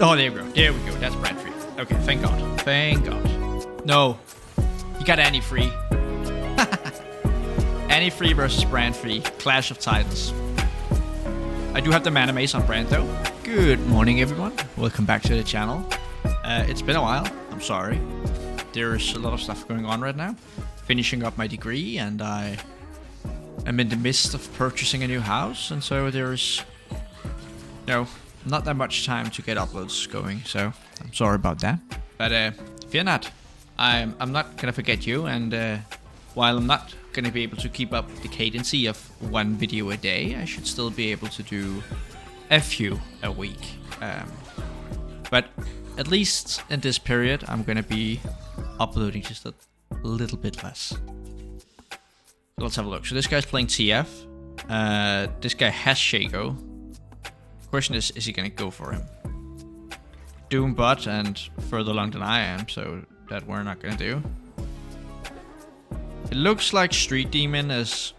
Oh, there we go. There we go. That's brand free. Okay, thank God. Thank God. No. You got any free. Any free versus brand free. Clash of Titans. I do have the Manazane on brand though. Good morning everyone. Welcome back to the channel. It's been a while. I'm sorry. There's a lot of stuff going on right now. Finishing up my degree and I am in the midst of purchasing a new house. And so there's not that much time to get uploads going. So I'm sorry about that. But fear not. I'm not gonna forget you, and while I'm not gonna be able to keep up the cadency of one video a day, I should still be able to do a few a week. But at least in this period, I'm gonna be uploading just a little bit less. So let's have a look. So this guy's playing TF. This guy has Shaco. Question is he gonna go for him? Doom bot and further along than I am, so that we're not gonna do. It looks like Street Demon is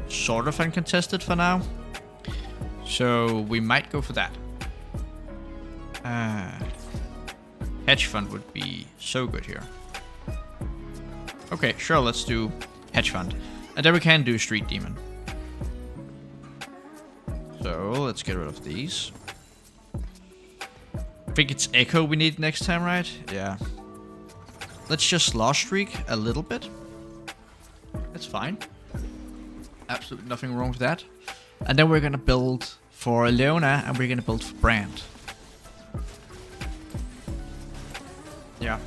sort of uncontested for now, so we might go for that. Hedge Fund would be so good here. Okay, sure, let's do Hedge Fund. And then we can do Street Demon. So let's get rid of these. I think it's Echo we need next time, right? Yeah. Let's just Lost Streak a little bit. That's fine. Absolutely nothing wrong with that. And then we're gonna build for Leona and we're gonna build for Brand. Yeah.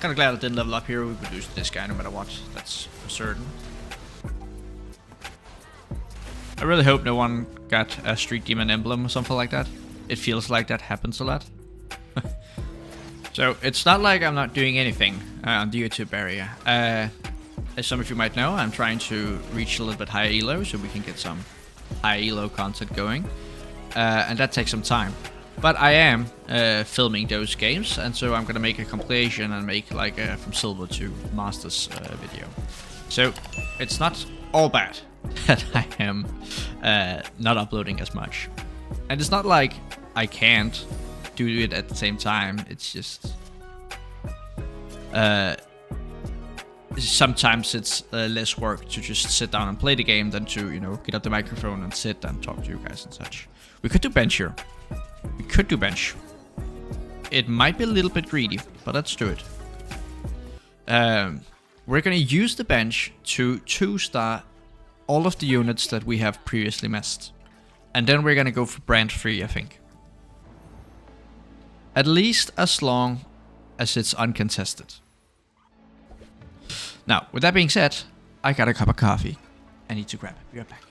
Kinda glad I didn't level up here. We would lose this guy no matter what. That's for certain. I really hope no one got a Street Demon emblem or something like that. It feels like that happens a lot. So it's not like I'm not doing anything on the YouTube area. As some of you might know, I'm trying to reach a little bit higher elo so we can get some high elo content going. And that takes some time. But I am filming those games, and so I'm gonna make a compilation and make like a from silver to masters video. So it's not all bad that I am not uploading as much. And it's not like I can't do it at the same time. It's just sometimes it's less work to just sit down and play the game than to, you know, get up the microphone and sit and talk to you guys and such. We could do bench here. We could do bench. It might be a little bit greedy, but let's do it. We're gonna use the bench to 2-star all of the units that we have previously messed. And then we're gonna go for brand free, I think. At least as long as it's uncontested. Now, with that being said, I got a cup of coffee. I need to grab it. Be right back.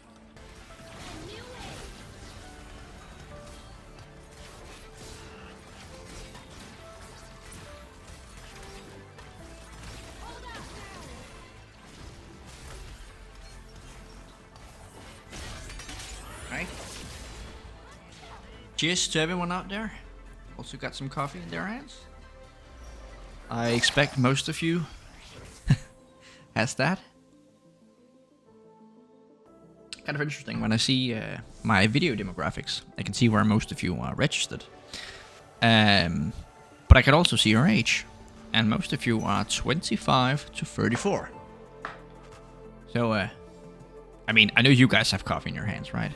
Right. Cheers to everyone out there. Also got some coffee in their hands. I expect most of you has that. Kind of interesting when I see my video demographics. I can see where most of you are registered. But I can also see your age. And most of you are 25 to 34. So, I mean, I know you guys have coffee in your hands, right?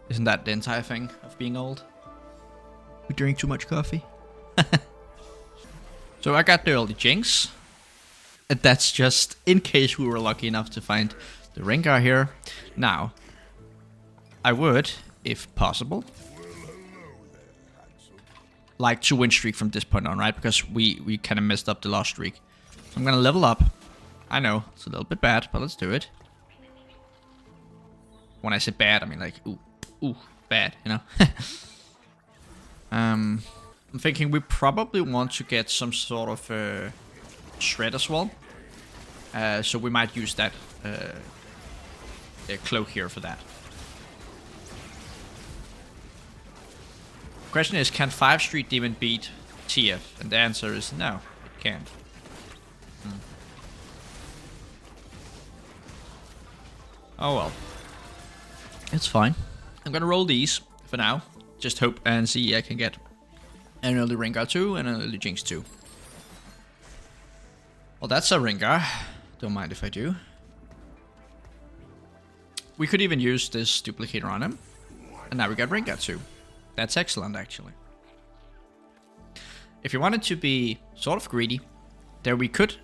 Isn't that the entire thing of being old? We drink too much coffee. So I got the early Jinx. And that's just in case we were lucky enough to find the Rengar here. Now, I would, if possible, like to win streak from this point on, right? Because we kind of messed up the last streak. So I'm gonna level up. I know, it's a little bit bad, but let's do it. When I say bad, I mean like, ooh, bad, you know? I'm thinking we probably want to get some sort of shred as well. So we might use that cloak here for that. Question is, can 5 Street Demon beat TF? And the answer is no, it can't. Oh well. It's fine. I'm gonna roll these. for now. Just hope and see I can get an early Rengar 2 and an early Jinx 2. Well, that's a Rengar. Don't mind if I do. We could even use this duplicator on him. And now we got Rengar 2. That's excellent, actually. If you wanted to be sort of greedy, there we could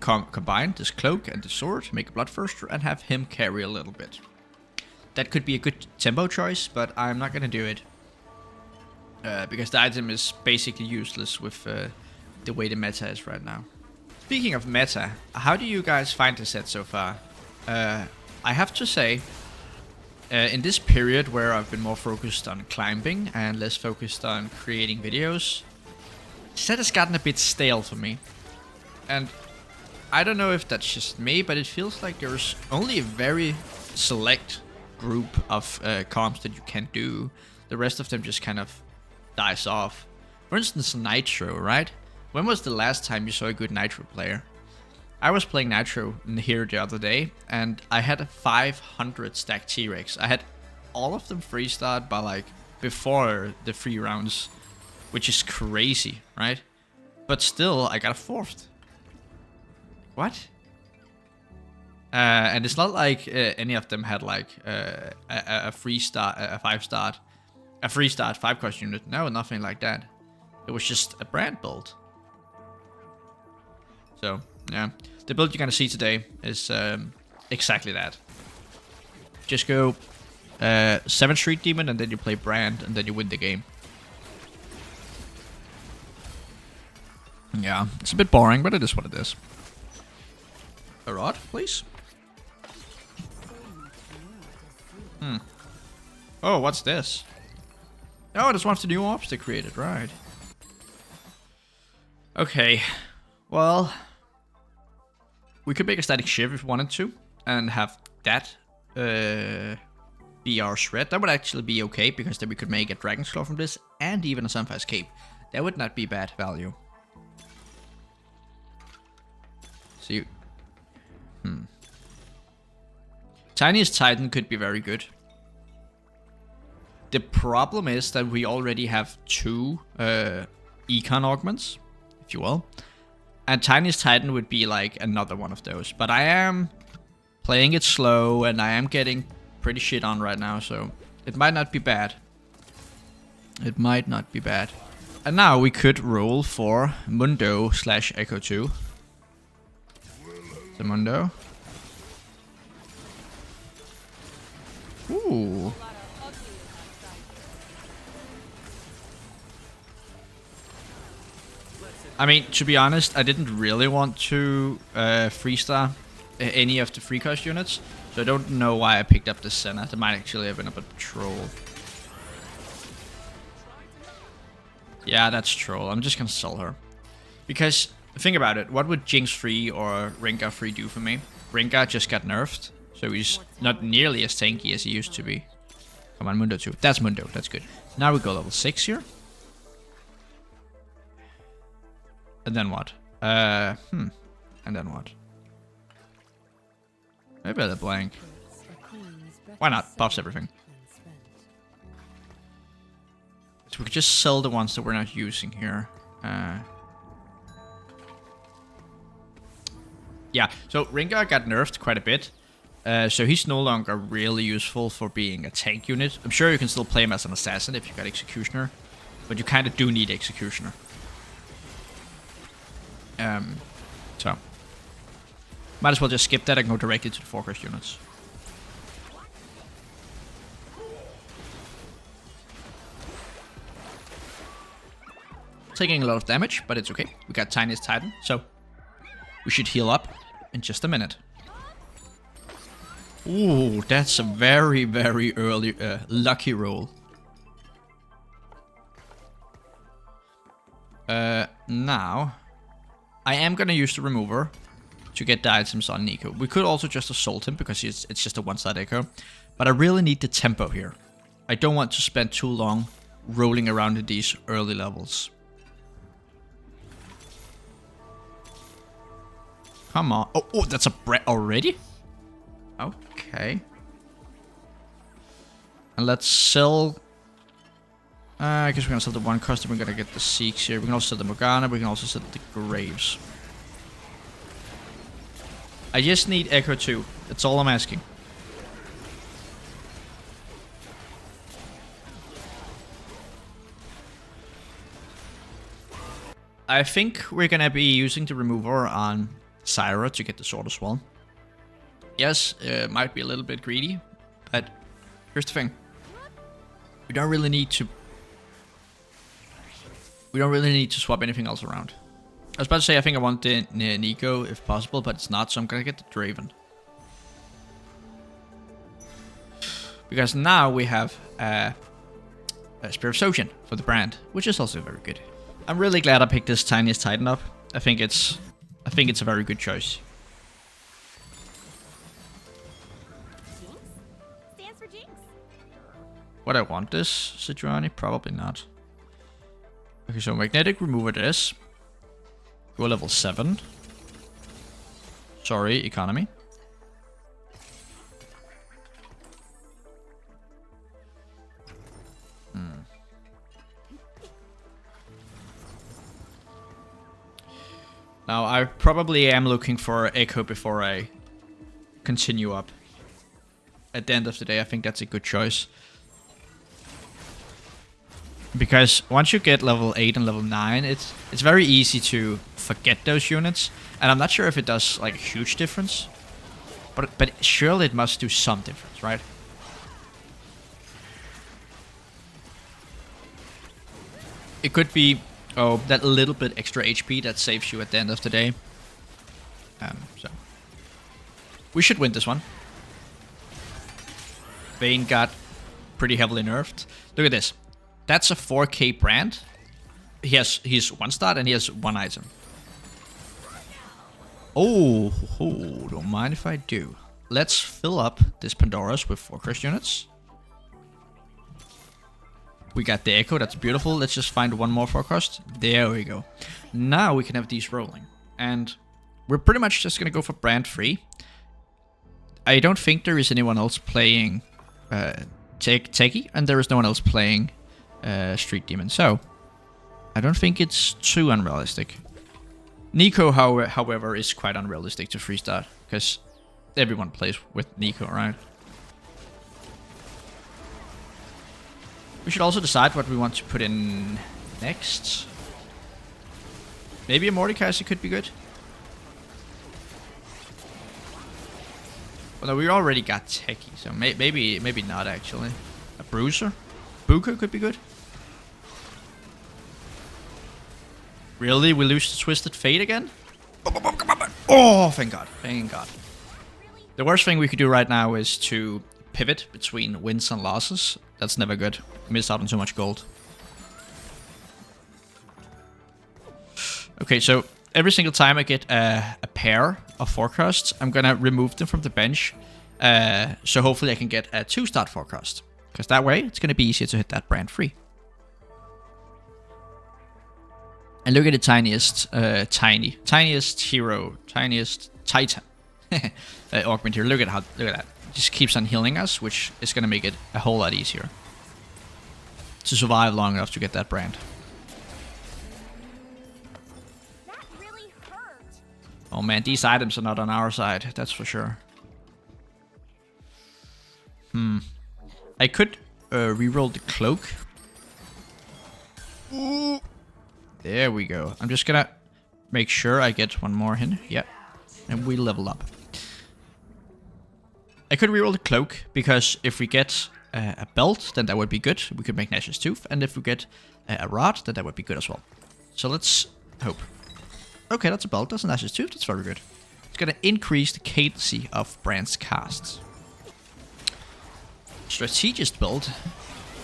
combine this cloak and the sword, make a Bloodthirster, and have him carry a little bit. That could be a good tempo choice, but I'm not going to do it. Because the item is basically useless with the way the meta is right now. Speaking of meta, how do you guys find the set so far? I have to say, in this period where I've been more focused on climbing and less focused on creating videos, the set has gotten a bit stale for me. And I don't know if that's just me, but it feels like there's only a very select group of comps that you can do. The rest of them just kind of dies off. For instance, Nitro, right? When was the last time you saw a good Nitro player? I was playing Nitro here the other day, and I had a 500 stack T-Rex. I had all of them free start by like before the 3 rounds, which is crazy, right? But still, I got a 4th. What? And it's not like any of them had like a free start, a 5-star, a free start 5-cost unit. No, nothing like that. It was just a brand build. So yeah, the build you're gonna see today is exactly that. Just go 7 Street Demon and then you play brand and then you win the game. Yeah, it's a bit boring, but it is what it is. A rod, please. Oh, what's this? Oh, that's one of the new orbs they created, right. Okay, well, we could make a static shiv if we wanted to, and have that be our shred. That would actually be okay, because then we could make a Dragon's Claw from this, and even a Sunfire's Cape. That would not be bad value. So you... Tiniest Titan could be very good. The problem is that we already have 2 Econ augments, if you will. And Tiniest Titan would be like another one of those. But I am playing it slow and I am getting pretty shit on right now, so it might not be bad. It might not be bad. And now we could roll for Mundo / Echo 2. The Mundo. Ooh. I mean, to be honest, I didn't really want to freestar any of the 3-cost units, so I don't know why I picked up the Senna. That might actually have been a bit troll. Yeah, that's troll. I'm just gonna sell her. Because, think about it, what would Jinx 3 or Rengar 3 do for me? Rengar just got nerfed, so he's not nearly as tanky as he used to be. Come on, Mundo 2. That's Mundo, that's good. Now we go level 6 here. And then what? And then what? Maybe a blank. Why not? Buffs everything. So we could just sell the ones that we're not using here. Yeah, so Rengar got nerfed quite a bit. So he's no longer really useful for being a tank unit. I'm sure you can still play him as an assassin if you got Executioner. But you kind of do need Executioner. So might as well just skip that and go directly to the 4-cost units. Taking a lot of damage, but it's okay. We got Tiniest Titan, so we should heal up in just a minute. Ooh, that's a very, very early lucky roll. Now I am gonna use the remover to get the items on Nico. We could also just assault him because it's just a 1-star echo. But I really need the tempo here. I don't want to spend too long rolling around in these early levels. Come on. Oh, that's a bread already? Okay. And let's sell I guess we're gonna sell the one cost, and we're gonna get the Seeks here. We can also sell the Morgana, we can also sell the Graves. I just need Echo 2. That's all I'm asking. I think we're gonna be using the remover on Syra to get the sword as well. Yes, it might be a little bit greedy, but here's the thing. We don't really need to swap anything else around. I was about to say I think I want the Nico if possible, but it's not, so I'm gonna get the Draven. Because now we have a Spirit of Sotion for the brand, which is also very good. I'm really glad I picked this Tiniest Titan up. I think it's a very good choice. Stands for Jinx. Would I want this, Sidrani? Probably not. Okay, so magnetic remover this. Go level 7. Sorry, economy. Now, I probably am looking for Echo before I continue up. At the end of the day, I think that's a good choice. Because once you get level 8 and level 9, it's very easy to forget those units. And I'm not sure if it does like a huge difference. But surely it must do some difference, right? It could be, oh, that little bit extra HP that saves you at the end of the day. So we should win this one. Vayne got pretty heavily nerfed. Look at this. That's a 4k brand. He's 1 star and he has 1 item. Oh, don't mind if I do. Let's fill up this Pandora's with 4 crest units. We got the Echo, that's beautiful. Let's just find 1 more 4 cost. There we go. Now we can have these rolling. And we're pretty much just gonna go for brand free. I don't think there is anyone else playing Teki, and there is no one else playing Street Demon. So I don't think it's too unrealistic. Nico, however, is quite unrealistic to free start, because everyone plays with Nico, right? We should also decide what we want to put in next. Maybe a Mordekaiser could be good. Well, no, we already got Teki, so maybe not actually. A Bruiser? Buka could be good. Really? We lose to Twisted Fate again? Oh, thank God. Thank God. The worst thing we could do right now is to pivot between wins and losses. That's never good. Miss out on too much gold. Okay, so every single time I get a pair of forecasts, I'm gonna remove them from the bench. So hopefully I can get a 2-star forecast. Because that way, it's gonna be easier to hit that brand free. And look at the tiniest hero, tiniest titan. Augment here. Look at that. It just keeps on healing us, which is gonna make it a whole lot easier to survive long enough to get that brand. That really hurt. Oh man, these items are not on our side, that's for sure. I could reroll the cloak. Ooh. There we go. I'm just gonna make sure I get 1 more in. Yeah. And we level up. I could reroll the cloak, because if we get a belt, then that would be good. We could make Nash's Tooth. And if we get a rod, then that would be good as well. So let's hope. Okay, that's a belt. That's a Nash's Tooth. That's very good. It's gonna increase the cadency of Brand's casts. Strategist build.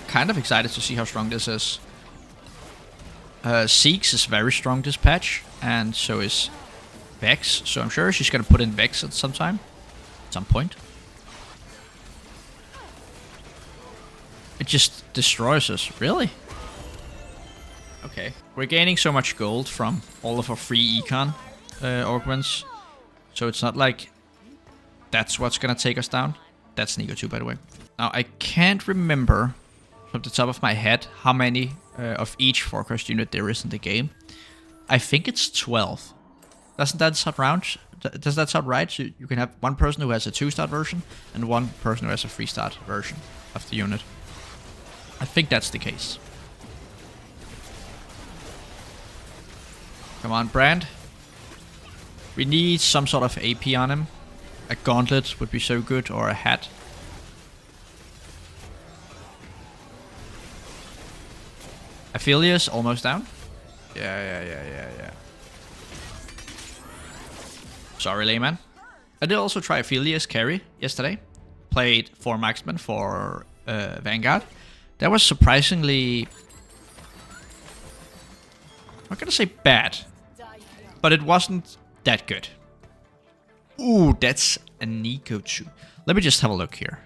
Kind of excited to see how strong this is. Seeks is very strong this patch, and so is Vex. So I'm sure she's gonna put in Vex at some point. It just destroys us, really? Okay. We're gaining so much gold from all of our free econ augments, so it's not like that's what's gonna take us down. That's Nico 2, by the way. Now, I can't remember from the top of my head how many of each forecast unit there is in the game. I think it's 12. Doesn't that sound round? Does that sound right? So you can have one person who has a 2-star version and one person who has a 3-star version of the unit. I think that's the case. Come on, Brand. We need some sort of AP on him. A gauntlet would be so good, or a hat. Aphelios almost down. Yeah. Sorry, layman. I did also try Aphelios carry yesterday. Played 4 marksmen for Vanguard. That was surprisingly... I'm not gonna say bad, but it wasn't that good. Ooh, that's a Nico too. Let me just have a look here.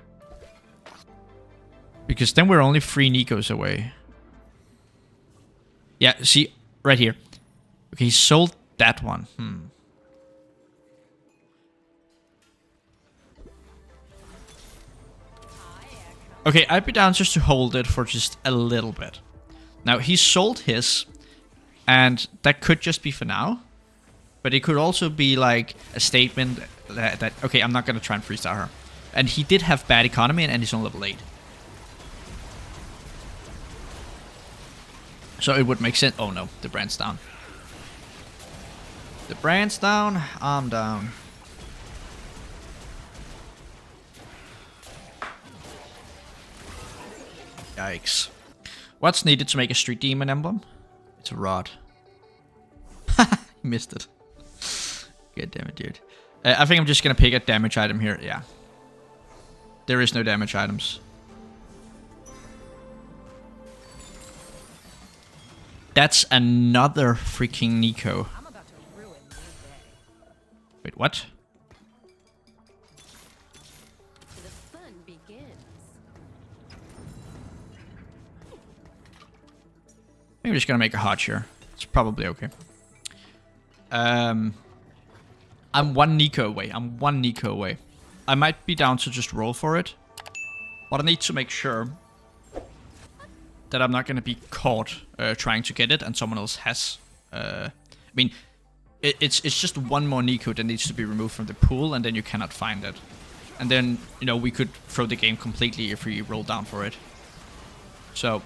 Because then we're only 3 Nicos away. Yeah, see, right here. Okay, he sold that one. Okay, I'd be down just to hold it for just a little bit. Now, he sold his, and that could just be for now. But it could also be like a statement that okay, I'm not going to try and 3-star her. And he did have bad economy, and he's on level 8. So it would make sense. Oh no, the brand's down. The brand's down, I'm down. Yikes. What's needed to make a street demon emblem? It's a rod. Missed it. God damn it, dude. I think I'm just gonna pick a damage item here. Yeah. There is no damage items. That's another freaking Nico. I'm about to ruin your day. Wait, what? The fun begins. I'm just gonna make a hot here. It's probably okay. I'm 1 Nico away. I'm 1 Nico away. I might be down to just roll for it. But I need to make sure that I'm not gonna be caught trying to get it and someone else has. I mean, it's just 1 more Nico that needs to be removed from the pool, and then you cannot find it. And then, you know, we could throw the game completely if we roll down for it. So...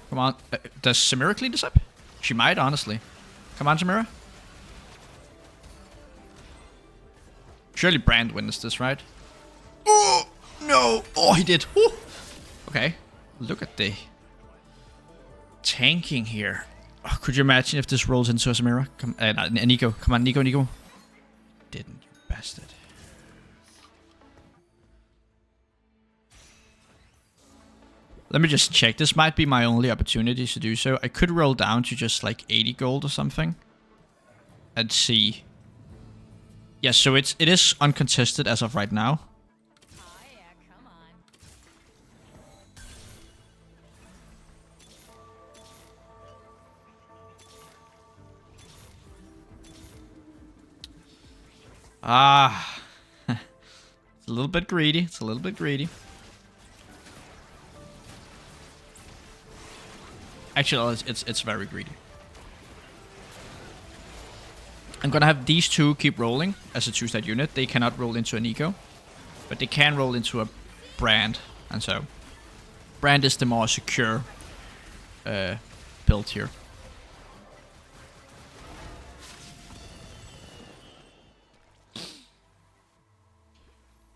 Come on. Does Samira clean this up? She might, honestly. Come on, Samira. Surely Brand wins this, right? Oh, no. Oh, he did. Ooh. Okay. Look at the tanking here. Oh, could you imagine if this rolls into a Samira? Come, Nico. Come on, Nico. Didn't, you bastard. Let me just check. This might be my only opportunity to do so. I could roll down to just like 80 gold or something. And see. Yeah, so it is uncontested as of right now. Oh yeah, come on. Ah. It's a little bit greedy. Actually, it's very greedy. I'm gonna have these two keep rolling as a 2-star unit. They cannot roll into a Nico, but they can roll into a Brand, and so Brand is the more secure build here.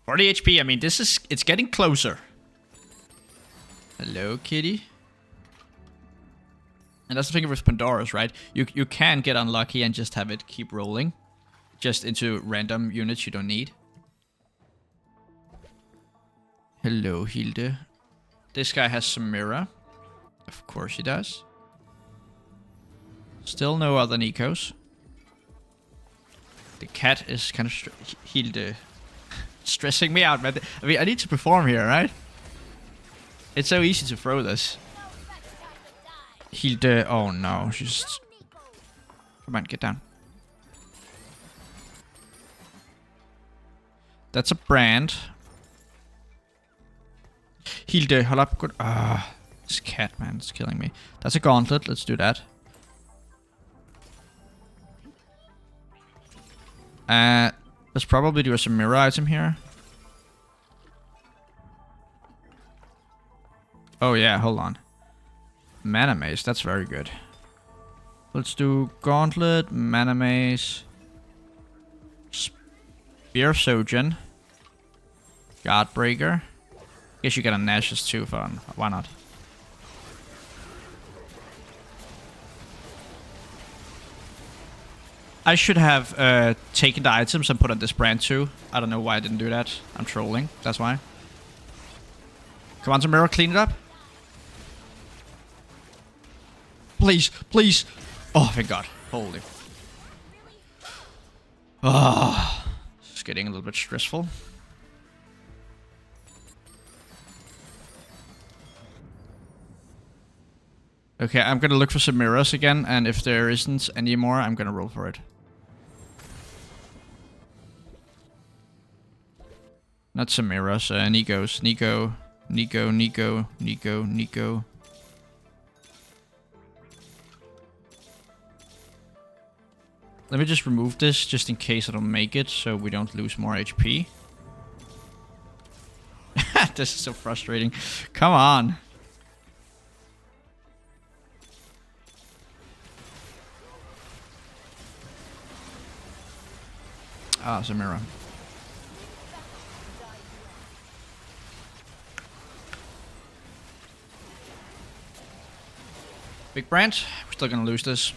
For the HP, I mean, it's getting closer. Hello, kitty. And that's the thing with Pandora's, right? You can get unlucky and just have it keep rolling. Just into random units you don't need. Hello, Hilde. This guy has some mirror. Of course he does. Still no other Nikos. The cat is kind of Hilde. Stressing me out, man. I mean, I need to perform here, right? It's so easy to throw this. Hilde, oh no, she's... Come on, get down. That's a brand. Hilde, hold up. Good. Ah, this cat, man, it's killing me. That's a gauntlet. Let's do that. Let's probably do a Samira item here. Oh yeah, hold on. Mana Mace, that's very good. Let's do Gauntlet, Mana Mace, Spear of Sojourn, Guardbreaker. Guess you get a Nash's too, fun. Why not? I should have taken the items and put on this brand too. I don't know why I didn't do that. I'm trolling, that's why. Come on, Samira, clean it up. Please, please. Oh, thank God. Holy. Ah, it's getting a little bit stressful. Okay, I'm gonna look for some mirrors again, and if there isn't any more, I'm gonna roll for it. Not some mirrors, Nico's. Nico. Let me just remove this, just in case I don't make it, so we don't lose more HP. This is so frustrating. Come on. Ah, Samira. Big brand. We're still gonna lose this.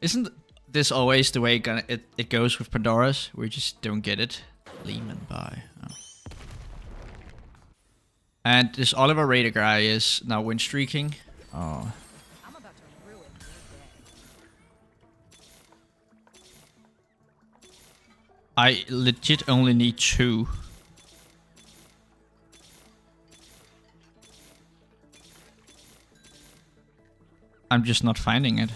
Isn't this always the way it goes with Pandora's? We just don't get it. Lehman by. Oh. And this Oliver Raider guy is now win streaking. Oh. I'm about to ruin your day. I legit only need 2. I'm just not finding it.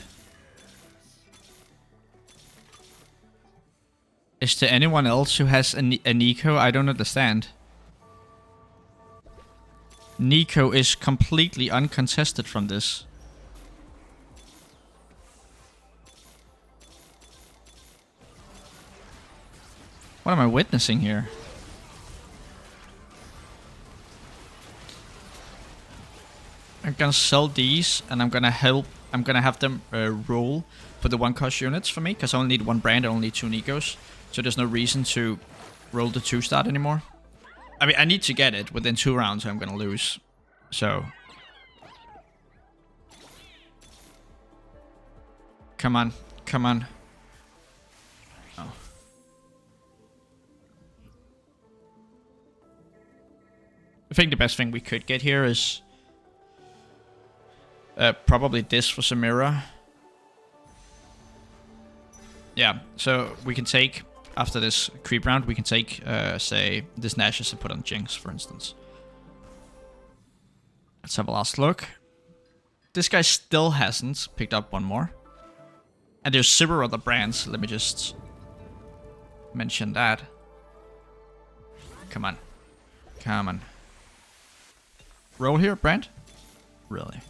Is there anyone else who has a Nico? I don't understand. Nico is completely uncontested from this. What am I witnessing here? I'm gonna sell these, and I'm gonna have them roll for the 1-cost units for me, because I only need 1 brand, I only need 2 Nikos. So there's no reason to roll the 2-start anymore. I mean, I need to get it within 2 rounds, I'm gonna lose. So. Come on, come on. Oh. I think the best thing we could get here is probably this for Samira. Yeah, so we can take, after this creep round, we can take, say, this Nash's and put on Jinx, for instance. Let's have a last look. This guy still hasn't picked up 1 more. And there's several other brands, let me just mention that. Come on. Come on. Roll here, brand? Really?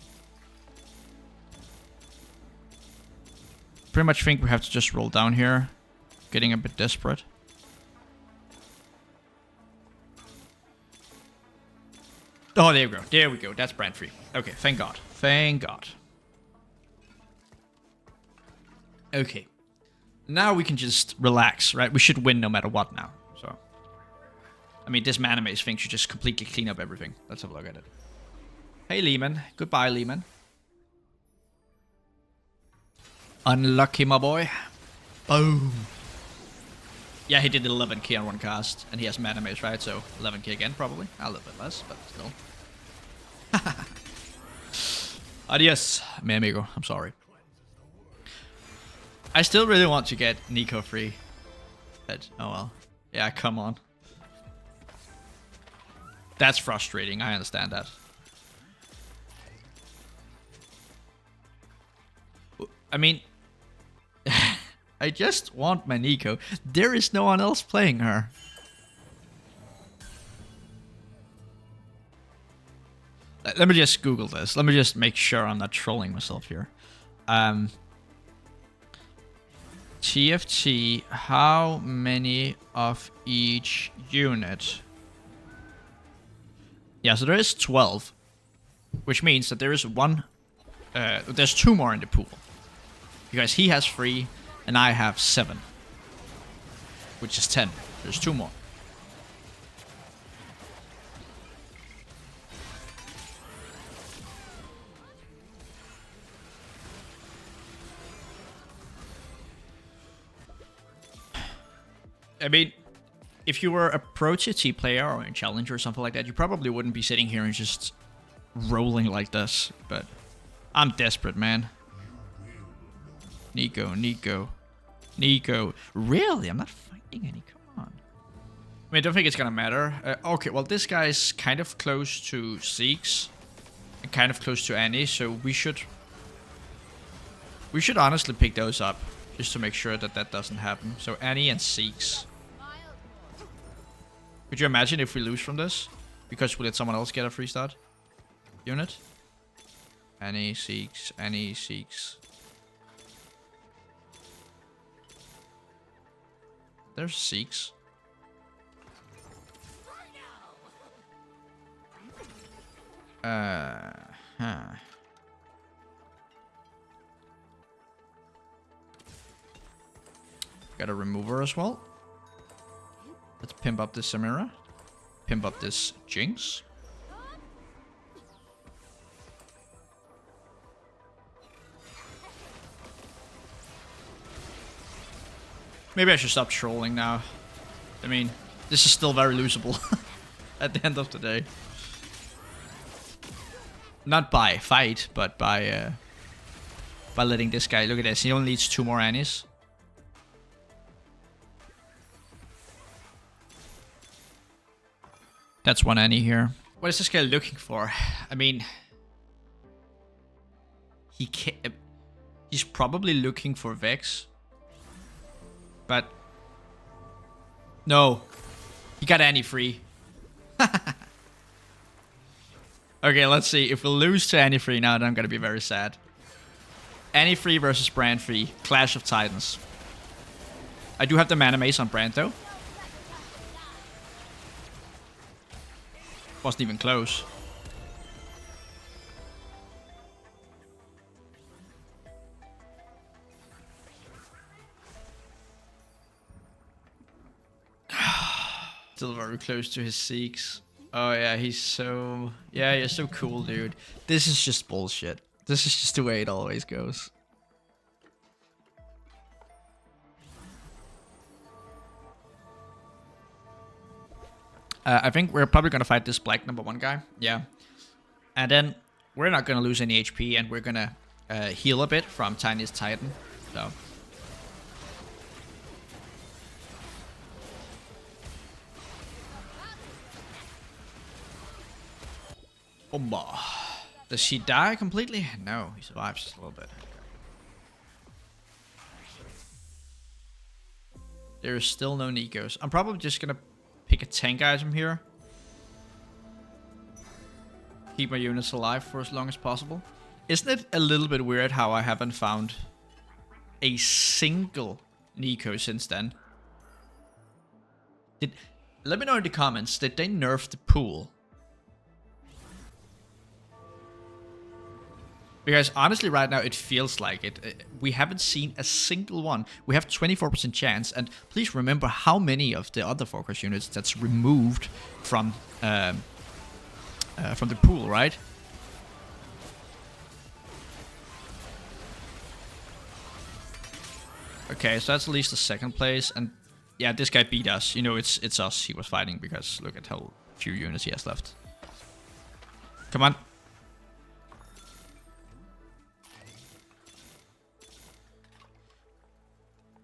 Pretty much think we have to just roll down here. Getting a bit desperate. Oh, there we go. There we go. That's brand free. Okay, thank God. Thank God. Okay. Now we can just relax, right? We should win no matter what now. So, I mean, this Mana Mace thing should just completely clean up everything. Let's have a look at it. Hey, Lehman. Goodbye, Lehman. Unlucky, my boy. Boom. Yeah, he did 11k on 1 cast, and he has Mana Mace, right? So 11k again, probably. A little bit less, but still. Adios, mi amigo. I'm sorry. I still really want to get Nico free. But, oh well. Yeah, come on. That's frustrating, I understand that. I mean, I just want my Nico. There is no one else playing her. Let me just Google this. Let me just make sure I'm not trolling myself here. TFT, how many of each unit? Yeah, so there is 12. Which means that there is one... there's 2 more in the pool. Because he has 3 and I have 7. Which is 10. There's 2 more. I mean, if you were a Pro TFT player or a Challenger or something like that, you probably wouldn't be sitting here and just rolling like this. But I'm desperate, man. Nico. Really? I'm not finding any. Come on. I mean, I don't think it's gonna matter. Okay, well, this guy's kind of close to Zeke's and kind of close to Annie, so we should honestly pick those up just to make sure that that doesn't happen. So Annie and Zeke's. Could you imagine if we lose from this? Because we let someone else get a free start unit? Annie, Zeke's. There's Zeke's. Got a remover as well. Let's pimp up this Samira. Pimp up this Jinx. Maybe I should stop trolling now. I mean, this is still very losable at the end of the day. Not by fight, but by letting this guy... Look at this, he only needs 2 more Annies. That's 1 Annie here. What is this guy looking for? I mean... He's probably looking for Vex. But... No. He got Annie free. Okay, let's see. If we lose to Annie free now, then I'm gonna be very sad. Annie free versus Brand free. Clash of Titans. I do have the mana mace on Brand though. Wasn't even close. Still very close to his Zeke's. Oh yeah, he's so... Yeah, you're so cool, dude. This is just bullshit. This is just the way it always goes. I think we're probably gonna fight this black #1 guy. Yeah. And then we're not gonna lose any HP and we're gonna heal a bit from Tiniest Titan. So... Bomba. Does he die completely? No, he survives just a little bit. There is still no Nikos. I'm probably just gonna pick a tank item here. Keep my units alive for as long as possible. Isn't it a little bit weird how I haven't found a single Nico since then? Let me know in the comments, did they nerf the pool? Because honestly right now it feels like it. We haven't seen a single one. We have 24% chance, and please remember how many of the other focus units that's removed from the pool, right? Okay, so that's at least the 2nd place, and yeah, this guy beat us. You know, it's us he was fighting because look at how few units he has left. Come on.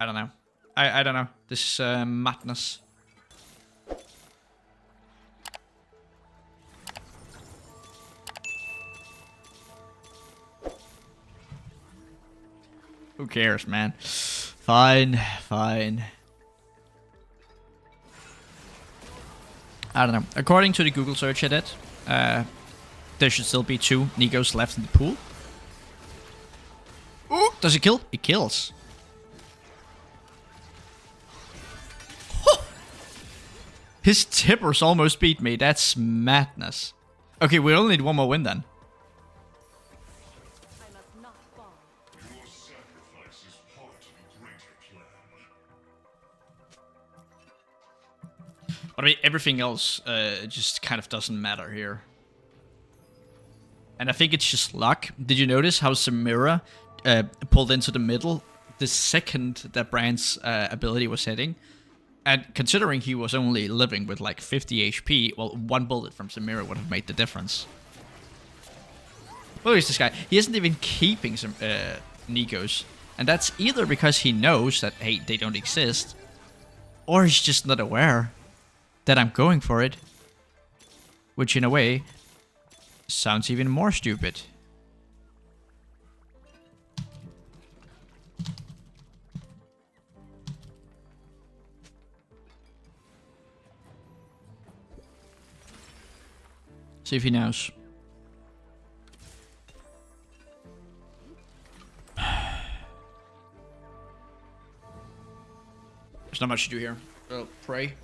I don't know. I don't know. This is madness. Who cares, man? Fine, fine. I don't know. According to the Google search I did, there should still be 2 Nikos left in the pool. Ooh, does it kill? It kills. His tippers almost beat me. That's madness. Okay, we only need 1 more win then. I must not fall. Your sacrifice is part of a greater plan. But I mean, everything else just kind of doesn't matter here. And I think it's just luck. Did you notice how Samira pulled into the middle the second that Brand's ability was hitting? And considering he was only living with like 50 HP, well, 1 bullet from Samira would have made the difference. Look at this guy. He isn't even keeping some Nikos. And that's either because he knows that, hey, they don't exist, or he's just not aware that I'm going for it. Which, in a way, sounds even more stupid. See if he knows. There's not much to do here. Oh, pray.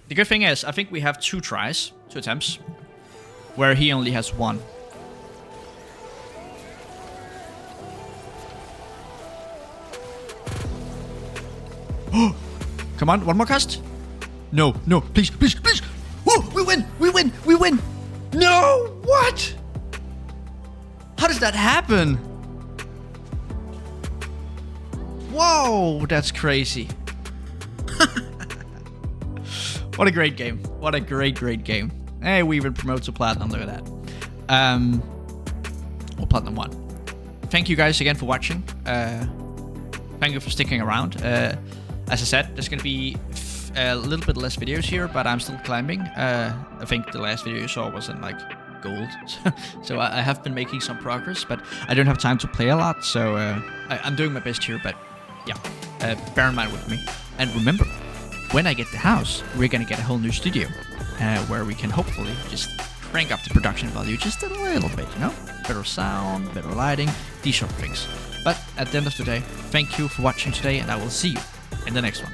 The good thing is, I think we have 2 tries, 2 attempts, where he only has 1. Come on, 1 more cast? No, no, please, please, please! Woo! We win! We win! We win! No! What? How does that happen? Whoa! That's crazy. What a great game. What a great game. Hey, we even promote to Platinum. Look at that. Or Platinum 1. Thank you guys again for watching. Thank you for sticking around. As I said, there's going to be a little bit less videos here, but I'm still climbing. I think the last video you saw wasn't like gold. So I have been making some progress, but I don't have time to play a lot. So I'm doing my best here, but yeah, bear in mind with me. And remember, when I get the house, we're going to get a whole new studio where we can hopefully just crank up the production value just a little bit, you know? Better sound, better lighting, these sort of things. But at the end of the day, thank you for watching today, and I will see you in the next one.